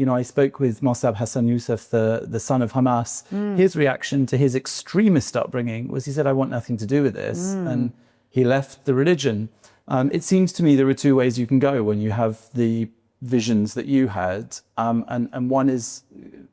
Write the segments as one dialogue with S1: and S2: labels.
S1: You know, I spoke with Mossab Hassan Youssef, the son of Hamas. His reaction to his extremist upbringing was he said, I want nothing to do with this. And he left the religion. It seems to me there are two ways you can go when you have the visions that you had. And one is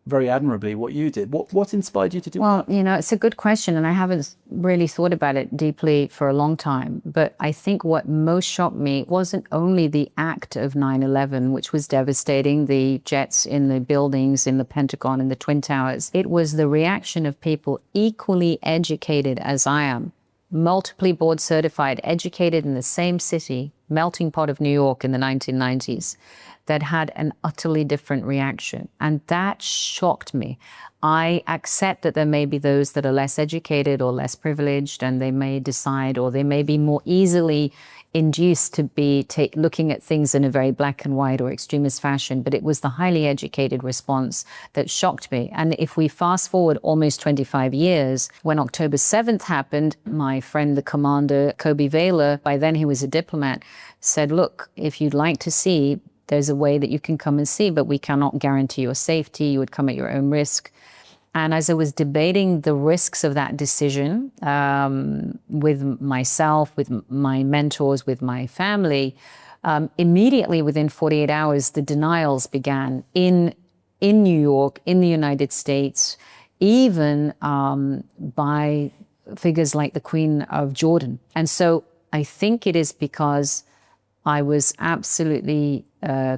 S1: very admirably what you did. What inspired you to do that?
S2: Well, you know, it's a good question, and I haven't really thought about it deeply for a long time. But I think what most shocked me wasn't only the act of 9/11, which was devastating, the jets in the buildings, in the Pentagon, in the Twin Towers. It was the reaction of people equally educated as I am, multiply board certified, educated in the same city, melting pot of New York in the 1990s, that had an utterly different reaction. And that shocked me. I accept that there may be those that are less educated or less privileged, and they may decide, or they may be more easily induced to be looking at things in a very black and white or extremist fashion. But it was the highly educated response that shocked me. And if we fast forward almost 25 years, when October 7th happened, my friend, the commander, Kobe Vaylor, by then he was a diplomat, said, look, if you'd like to see, there's a way that you can come and see, but we cannot guarantee your safety. You would come at your own risk. And as I was debating the risks of that decision with myself, with my mentors, with my family, immediately within 48 hours, the denials began in New York, in the United States, even by figures like the Queen of Jordan. And so I think it is because I was absolutely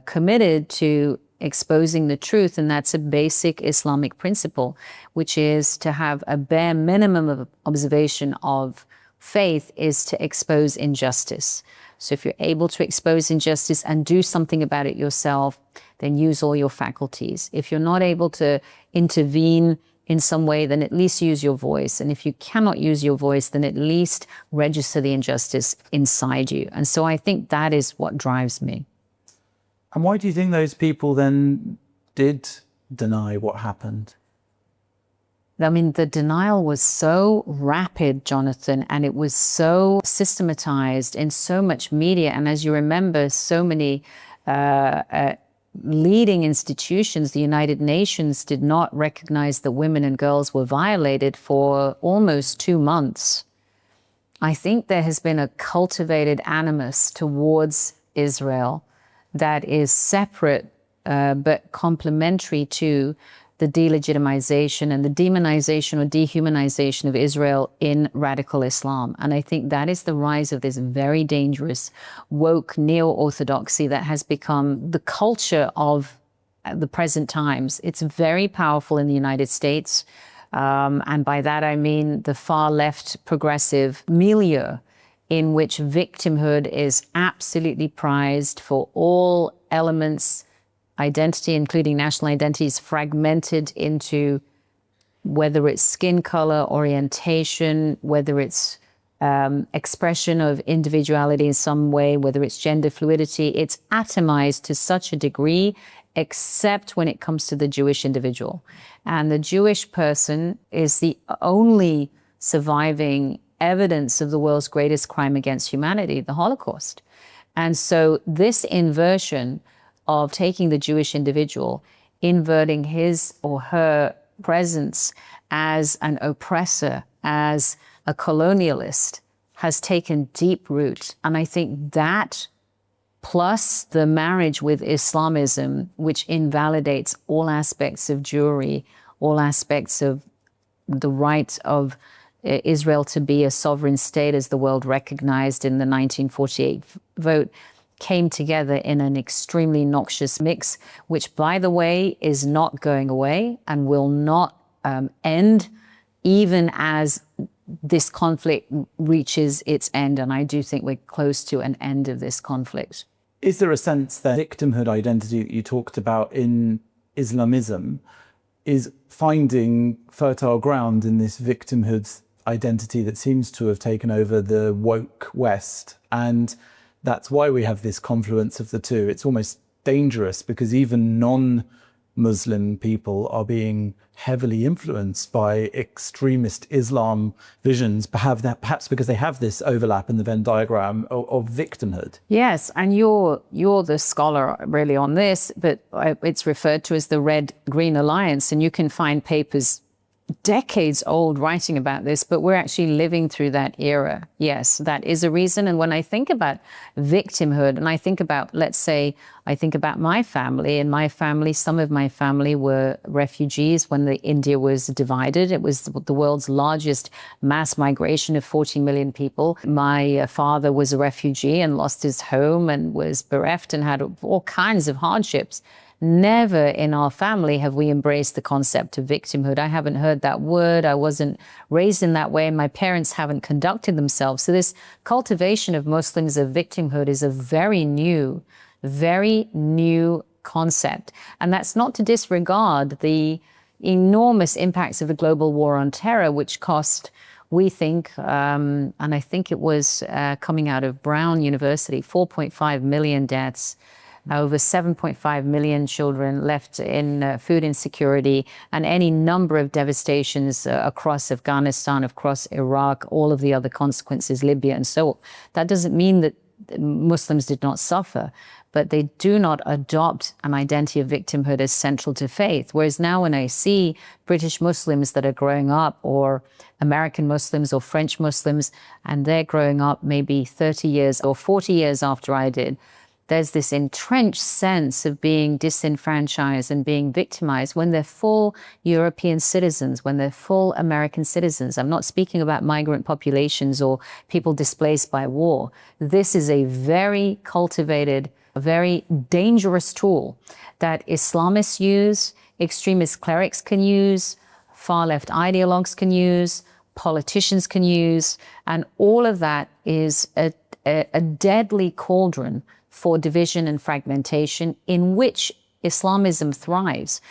S2: committed to exposing the truth, and that's a basic Islamic principle, which is to have a bare minimum of observation of faith is to expose injustice. So if you're able to expose injustice and do something about it yourself, then use all your faculties. If you're not able to intervene in some way, then at least use your voice. And if you cannot use your voice, then at least register the injustice inside you. And so I think that is what drives me.
S1: And why do you think those people then did deny what happened?
S2: I mean, the denial was so rapid, Jonathan, and it was so systematized in so much media. And as you remember, so many leading institutions, the United Nations, did not recognize that women and girls were violated for almost 2 months. I think there has been a cultivated animus towards Israel that is separate but complementary to the delegitimization and the demonization or dehumanization of Israel in radical Islam. And I think that is the rise of this very dangerous woke neo-orthodoxy that has become the culture of the present times. It's very powerful in the United States. And by that I mean the far left progressive milieu, in which victimhood is absolutely prized for all elements. Identity, including national identity, is fragmented into whether it's skin color, orientation, whether it's expression of individuality in some way, whether it's gender fluidity. It's atomized to such a degree, except when it comes to the Jewish individual. And the Jewish person is the only surviving evidence of the world's greatest crime against humanity, the Holocaust. And so this inversion of taking the Jewish individual, inverting his or her presence as an oppressor, as a colonialist, has taken deep root. And I think that, plus the marriage with Islamism, which invalidates all aspects of Jewry, all aspects of the right of Israel to be a sovereign state as the world recognized in the 1948 vote, came together in an extremely noxious mix, which, by the way, is not going away and will not end even as this conflict reaches its end. And I do think we're close to an end of this conflict.
S1: Is there a sense that victimhood identity that you talked about in Islamism is finding fertile ground in this victimhood identity that seems to have taken over the woke West? And that's why we have this confluence of the two. It's almost dangerous because even Muslim people are being heavily influenced by extremist Islam visions, perhaps because they have this overlap in the Venn diagram of victimhood.
S2: Yes, and you're the scholar really on this, but it's referred to as the Red-Green Alliance, and you can find papers decades old writing about this, but we're actually living through that era. Yes, that is a reason. And when I think about victimhood, and I think about, let's say, I think about my family. In my family, some of my family were refugees when India was divided. It was the world's largest mass migration of 40 million people. My father was a refugee and lost his home and was bereft and had all kinds of hardships. Never in our family have we embraced the concept of victimhood. I haven't heard that word. I wasn't raised in that way, and my parents haven't conducted themselves. So this cultivation of Muslims of victimhood is a very new concept. And that's not to disregard the enormous impacts of the global war on terror, which cost, we think, and I think it was coming out of Brown University, 4.5 million deaths. Over 7.5 million children left in food insecurity, and any number of devastations across Afghanistan, across Iraq, all of the other consequences, Libya, and so on. That doesn't mean that Muslims did not suffer, but they do not adopt an identity of victimhood as central to faith. Whereas now when I see British Muslims that are growing up, or American Muslims or French Muslims, and they're growing up maybe 30 years or 40 years after I did, there's this entrenched sense of being disenfranchised and being victimized when they're full European citizens, when they're full American citizens. I'm not speaking about migrant populations or people displaced by war. This is a very cultivated, a very dangerous tool that Islamists use, extremist clerics can use, far-left ideologues can use, politicians can use, and all of that is a deadly cauldron for division and fragmentation in which Islamism thrives.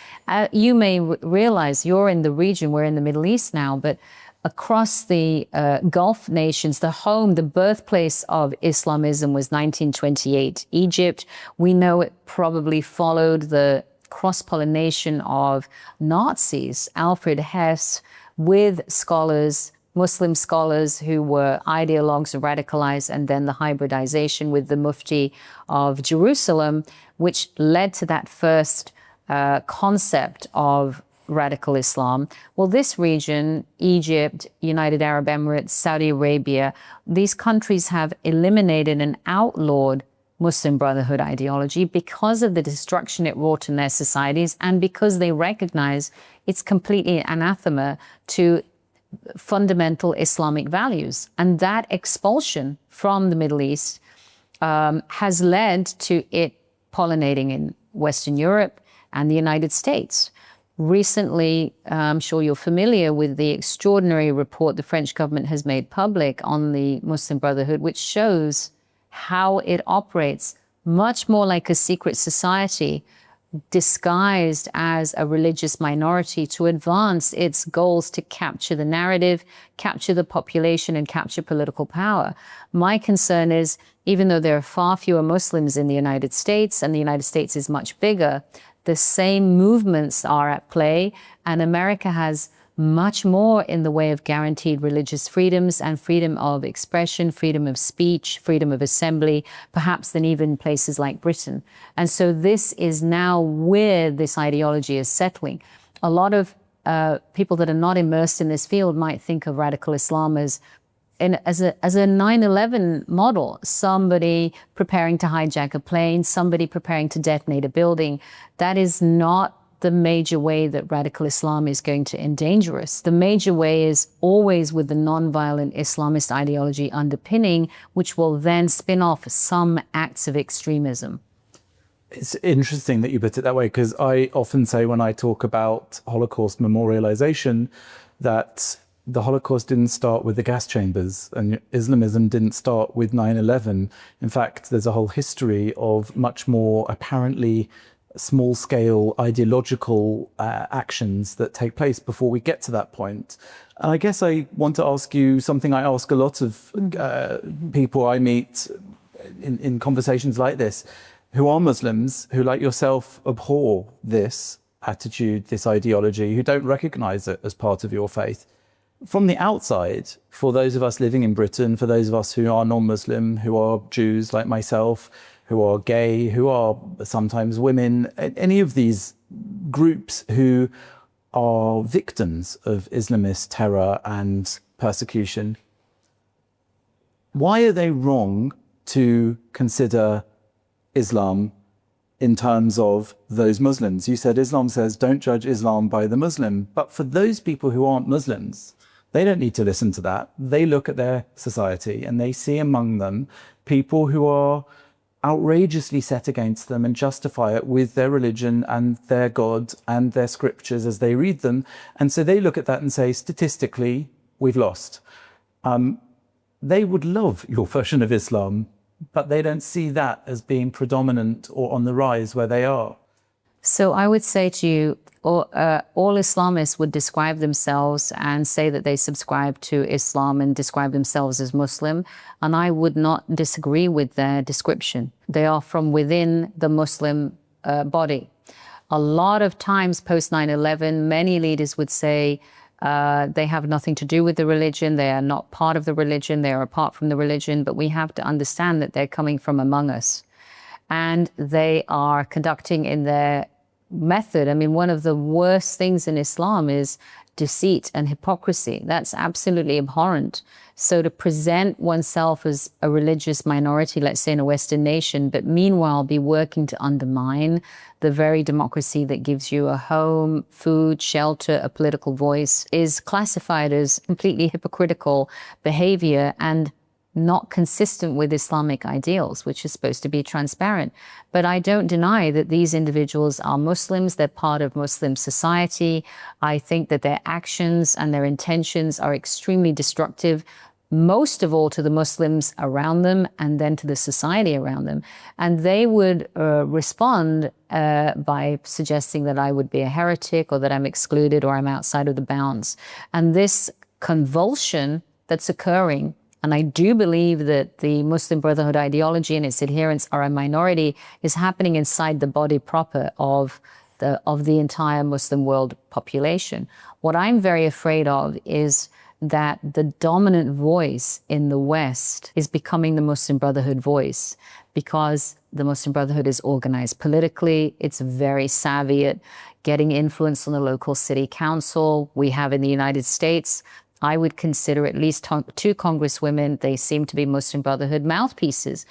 S2: You may realize you're in the region, we're in the Middle East now, but across the Gulf nations, the birthplace of Islamism was 1928, Egypt. We know it probably followed the cross-pollination of Nazis, Alfred Hess, with scholars, Muslim scholars who were ideologues and radicalized, and then the hybridization with the Mufti of Jerusalem, which led to that first concept of radical Islam. Well, this region, Egypt, United Arab Emirates, Saudi Arabia, these countries have eliminated and outlawed Muslim Brotherhood ideology because of the destruction it wrought in their societies, and because they recognize it's completely anathema to fundamental Islamic values. And that expulsion from the Middle East has led to it pollinating in Western Europe and the United States. Recently, I'm sure you're familiar with the extraordinary report the French government has made public on the Muslim Brotherhood, which shows how it operates much more like a secret society disguised as a religious minority to advance its goals to capture the narrative, capture the population, and capture political power. My concern is, even though there are far fewer Muslims in the United States, and the United States is much bigger, the same movements are at play, and America has much more in the way of guaranteed religious freedoms and freedom of expression, freedom of speech, freedom of assembly, perhaps than even places like Britain. And so this is now where this ideology is settling. A lot of people that are not immersed in this field might think of radical Islam as a 9/11 model, somebody preparing to hijack a plane, somebody preparing to detonate a building. That is not the major way that radical Islam is going to endanger us. The major way is always with the non-violent Islamist ideology underpinning, which will then spin off some acts of extremism.
S1: It's interesting that you put it that way, because I often say when I talk about Holocaust memorialization that the Holocaust didn't start with the gas chambers, and Islamism didn't start with 9/11. In fact, there's a whole history of much more apparently small-scale ideological actions that take place before we get to that point. And I guess I want to ask you something I ask a lot of people I meet in conversations like this, who are Muslims, who like yourself abhor this. attitude, this ideology, who don't recognize it as part of your faith. From the outside, for those of us living in Britain, for those of us who are non-Muslim, who are Jews like myself, who are gay, who are sometimes women, any of these groups who are victims of Islamist terror and persecution, why are they wrong to consider Islam in terms of those Muslims? You said Islam says don't judge Islam by the Muslim, but for those people who aren't Muslims, they don't need to listen to that. They look at their society and they see among them people who are outrageously set against them and justify it with their religion and their God and their scriptures as they read them. And so they look at that and say, statistically, we've lost. They would love your version of Islam, but they don't see that as being predominant or on the rise where they are.
S2: So I would say to you, all Islamists would describe themselves and say that they subscribe to Islam and describe themselves as Muslim, and I would not disagree with their description. They are from within the Muslim body. A lot of times post 9/11, many leaders would say they have nothing to do with the religion, they are not part of the religion, they are apart from the religion, but we have to understand that they're coming from among us. And they are conducting in their method. I mean, one of the worst things in Islam is deceit and hypocrisy. That's absolutely abhorrent. So to present oneself as a religious minority, let's say in a Western nation, but meanwhile be working to undermine the very democracy that gives you a home, food, shelter, a political voice, is classified as completely hypocritical behavior and not consistent with Islamic ideals, which is supposed to be transparent. But I don't deny that these individuals are Muslims. They're part of Muslim society. I think that their actions and their intentions are extremely destructive, most of all to the Muslims around them and then to the society around them. And they would respond by suggesting that I would be a heretic or that I'm excluded or I'm outside of the bounds. And this convulsion that's occurring, and I do believe that the Muslim Brotherhood ideology and its adherents are a minority, is happening inside the body proper of the entire Muslim world population. What I'm very afraid of is that the dominant voice in the West is becoming the Muslim Brotherhood voice, because the Muslim Brotherhood is organized politically. It's very savvy at getting influence on the local city council. We have in the United States, I would consider at least 2 congresswomen. They seem to be Muslim Brotherhood mouthpieces.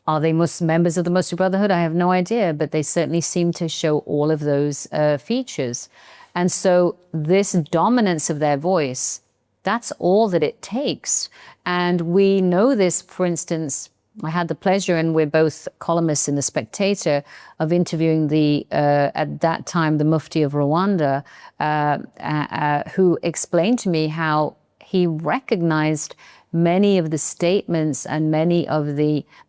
S2: Are they members of the Muslim Brotherhood? I have no idea, but they certainly seem to show all of those features. And so this dominance of their voice, that's all that it takes. And we know this, for instance, I had the pleasure, and we're both columnists in The Spectator, of interviewing at that time, the Mufti of Rwanda, who explained to me how he recognized many of the statements and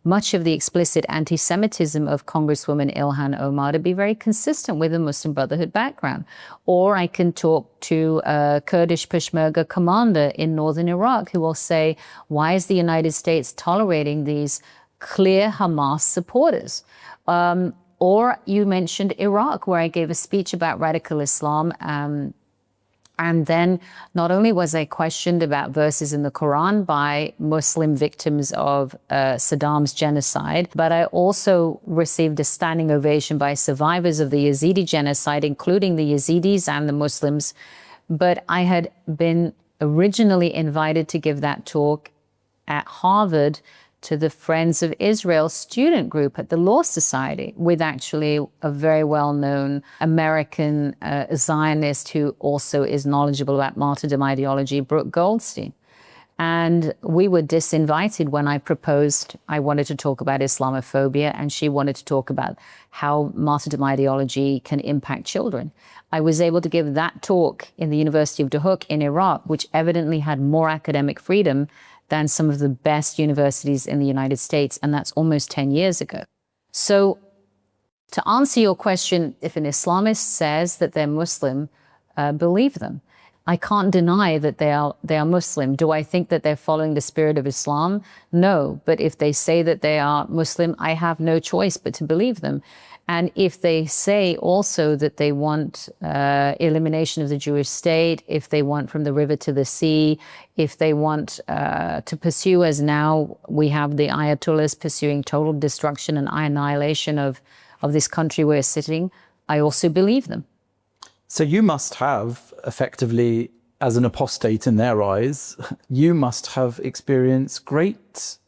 S2: much of the explicit anti-Semitism of Congresswoman Ilhan Omar to be very consistent with a Muslim Brotherhood background. Or I can talk to a Kurdish Peshmerga commander in northern Iraq who will say, why is the United States tolerating these clear Hamas supporters? Or you mentioned Iraq, where I gave a speech about radical Islam. And then not only was I questioned about verses in the Quran by Muslim victims of Saddam's genocide, but I also received a standing ovation by survivors of the Yazidi genocide, including the Yazidis and the Muslims. But I had been originally invited to give that talk at Harvard to the Friends of Israel student group at the Law Society, with actually a very well-known American Zionist who also is knowledgeable about martyrdom ideology, Brooke Goldstein. And we were disinvited when I proposed I wanted to talk about Islamophobia, and she wanted to talk about how martyrdom ideology can impact children. I was able to give that talk in the University of Duhok in Iraq, which evidently had more academic freedom than some of the best universities in the United States, and that's almost 10 years ago. So to answer your question, if an Islamist says that they're Muslim, believe them. I can't deny that they are Muslim. Do I think that they're following the spirit of Islam? No. But if they say that they are Muslim, I have no choice but to believe them. And if they say also that they want elimination of the Jewish state, if they want from the river to the sea, if they want to pursue, as now we have the Ayatollahs pursuing total destruction and annihilation of this country we're sitting, I also believe them.
S1: So you must have, effectively, as an apostate in their eyes, you must have experienced great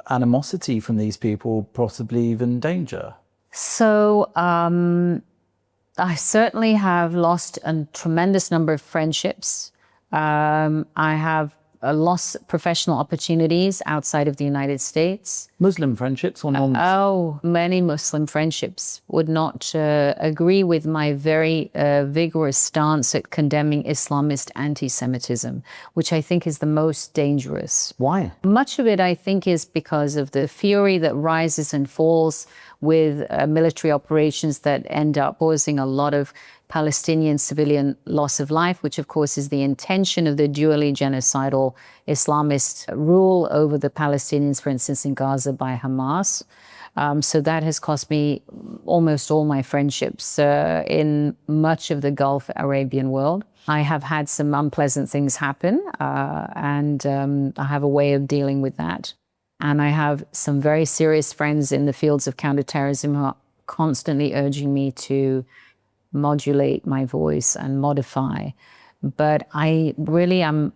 S1: animosity from these people, possibly even danger.
S2: So I certainly have lost a tremendous number of friendships. I have lost professional opportunities outside of the United States.
S1: Muslim friendships or non?
S2: Many Muslim friendships would not agree with my very vigorous stance at condemning Islamist anti-Semitism, which I think is the most dangerous.
S1: Why?
S2: Much of it, I think, is because of the fury that rises and falls with military operations that end up causing a lot of Palestinian civilian loss of life, which of course is the intention of the dually genocidal Islamist rule over the Palestinians, for instance, in Gaza by Hamas. So that has cost me almost all my friendships in much of the Gulf Arabian world. I have had some unpleasant things happen, and I have a way of dealing with that. And I have some very serious friends in the fields of counterterrorism who are constantly urging me to modulate my voice and modify. But I really am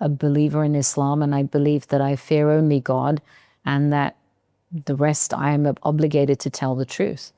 S2: a believer in Islam, and I believe that I fear only God, and that the rest I am obligated to tell the truth.